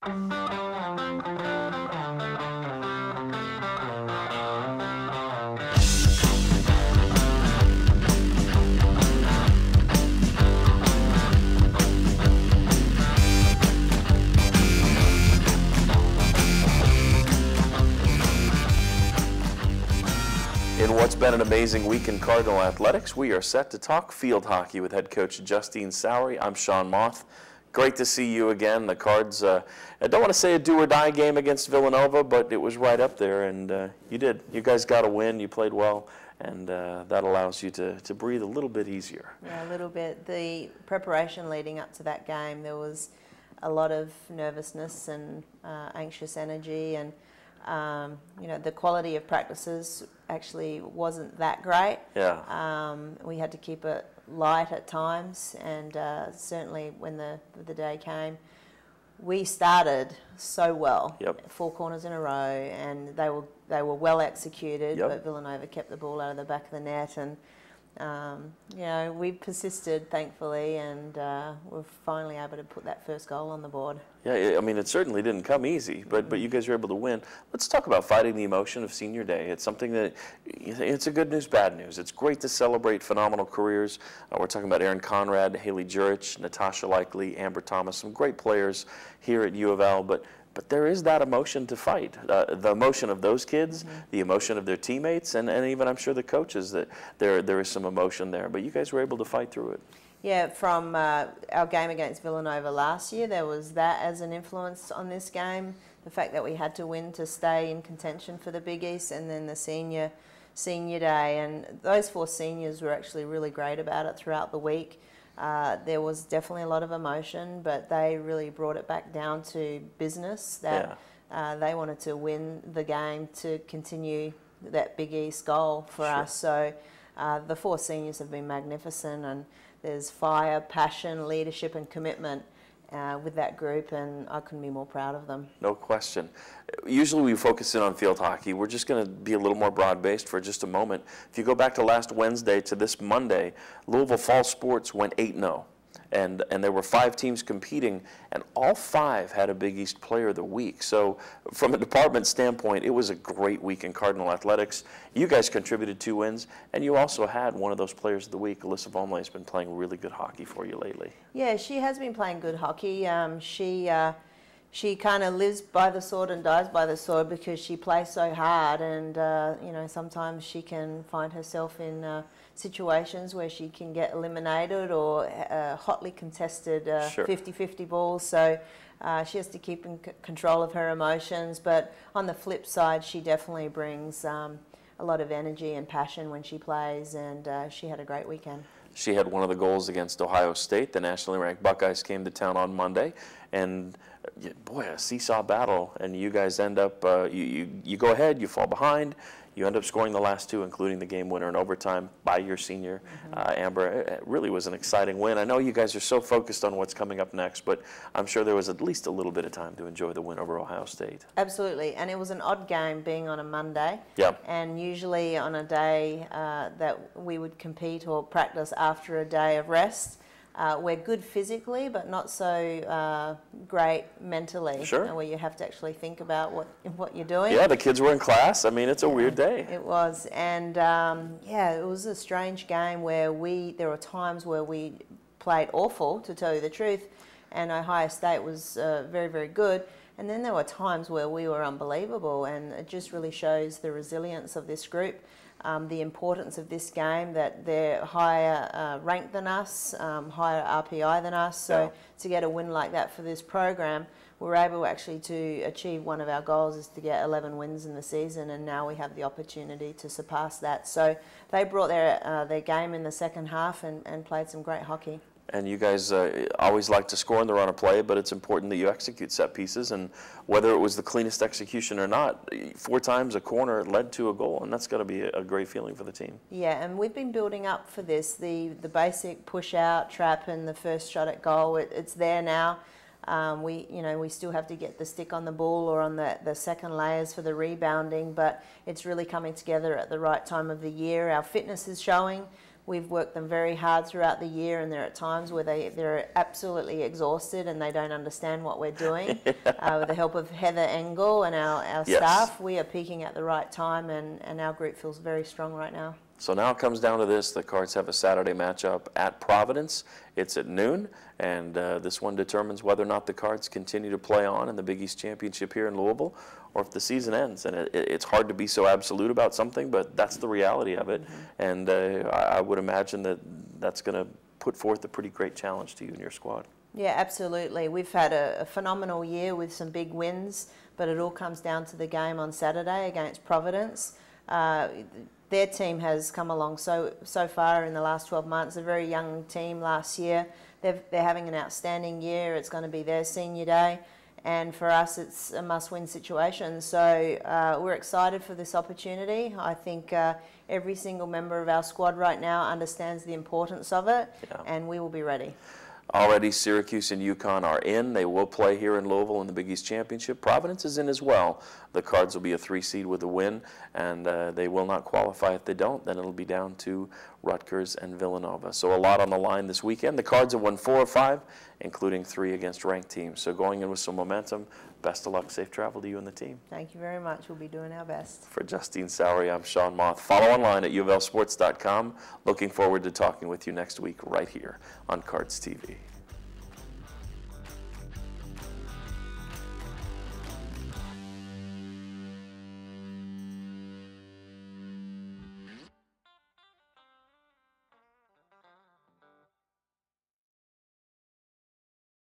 In what's been an amazing week in Cardinal athletics, we are set to talk field hockey with head coach Justine Sowery. I'm Sean Moth. Great to see you again. The Cards, I don't want to say a do-or-die game against Villanova, but it was right up there, and you did. You guys got a win. You played well, and that allows you to breathe a little bit easier. Yeah, a little bit. The preparation leading up to that game, there was a lot of nervousness and anxious energy, and you know, the quality of practices actually wasn't that great. Yeah. We had to keep it light at times, and certainly when the day came, we started so well. Yep. 4 corners in a row, and they were well executed. Yep. But Villanova kept the ball out of the back of the net, and you know, we persisted, thankfully, and we're finally able to put that first goal on the board. Yeah, I mean, it certainly didn't come easy, but you guys were able to win. Let's talk about fighting the emotion of senior day. It's something that, it's a good news, bad news. It's great to celebrate phenomenal careers. We're talking about Erin Conrad, Haley Jurich, Natasha Likely, Amber Thomas, some great players here at U of L, but there is that emotion to fight. The emotion of those kids, the emotion of their teammates, and even I'm sure the coaches, that there is some emotion there. But you guys were able to fight through it. Yeah, from our game against Villanova last year, there was that as an influence on this game. The fact that we had to win to stay in contention for the Big East, and then the senior day. And those 4 seniors were actually really great about it throughout the week. There was definitely a lot of emotion, but they really brought it back down to business, that they wanted to win the game to continue that Big East goal for us. So the 4 seniors have been magnificent, and there's fire, passion, leadership and commitment with that group, and I couldn't be more proud of them. No question. Usually we focus in on field hockey. We're just going to be a little more broad-based for just a moment. If you go back to last Wednesday to this Monday, Louisville Fall Sports went 8-0. And there were 5 teams competing, and all 5 had a Big East Player of the Week. So from a department standpoint, it was a great week in Cardinal athletics. You guys contributed 2 wins, and you also had one of those Players of the Week. Alyssa Vonleh has been playing really good hockey for you lately. Yeah, she has been playing good hockey. She kind of lives by the sword and dies by the sword, because she plays so hard, and you know, sometimes she can find herself in situations where she can get eliminated, or hotly contested 50-50 balls. So she has to keep in control of her emotions. But on the flip side, she definitely brings a lot of energy and passion when she plays, and she had a great weekend. She had one of the goals against Ohio State. The nationally ranked Buckeyes came to town on Monday, and boy, a seesaw battle. And you guys end up, you go ahead, you fall behind, you end up scoring the last 2, including the game winner in overtime by your senior, Amber. It really was an exciting win. I know you guys are so focused on what's coming up next, but I'm sure there was at least a little bit of time to enjoy the win over Ohio State. Absolutely, and it was an odd game being on a Monday. Yeah. And usually on a day that we would compete or practice after a day of rest, we're good physically, but not so great mentally. Sure. Where you have to actually think about what you're doing. Yeah, the kids were in class. I mean, it's a weird day. It was, and yeah, it was a strange game where there were times where we played awful, to tell you the truth, and Ohio State was very, very good. And then there were times where we were unbelievable, and it just really shows the resilience of this group. The importance of this game, that they're higher ranked than us, higher RPI than us. So to get a win like that for this program, we're able actually to achieve one of our goals, is to get 11 wins in the season, and now we have the opportunity to surpass that. So they brought their game in the second half and played some great hockey. And you guys always like to score in the run of play, but it's important that you execute set pieces. And whether it was the cleanest execution or not, 4 times a corner led to a goal, and that's got to be a great feeling for the team. Yeah, and we've been building up for this. The basic push out, trap, and the first shot at goal. It's there now. We still have to get the stick on the ball or on the second layers for the rebounding, but it's really coming together at the right time of the year. Our fitness is showing. We've worked them very hard throughout the year, and there are times where they're absolutely exhausted and they don't understand what we're doing. With the help of Heather Engel and our Yes. staff, we are peaking at the right time, and our group feels very strong right now. So now it comes down to this. The Cards have a Saturday matchup at Providence. It's at noon, and this one determines whether or not the Cards continue to play on in the Big East Championship here in Louisville, or if the season ends. And it's hard to be so absolute about something, but that's the reality of it. And I would imagine that that's going to put forth a pretty great challenge to you and your squad. Yeah, absolutely. We've had a phenomenal year with some big wins, but it all comes down to the game on Saturday against Providence. Their team has come along so far in the last 12 months. A very young team last year. They're having an outstanding year. It's going to be their senior day, and for us it's a must-win situation. So we're excited for this opportunity. I think every single member of our squad right now understands the importance of it, and we will be ready. Already Syracuse and UConn are in. They will play here in Louisville in the Big East Championship. Providence is in as well. The Cards will be a 3 seed with a win, and they will not qualify if they don't. Then it'll be down to Rutgers and Villanova. So a lot on the line this weekend. The Cards have won 4 of 5, including 3 against ranked teams. So going in with some momentum, best of luck, safe travel to you and the team. Thank you very much. We'll be doing our best. For Justine Sowery, I'm Sean Moth. Follow online at uflsports.com. Looking forward to talking with you next week right here on Cards TV.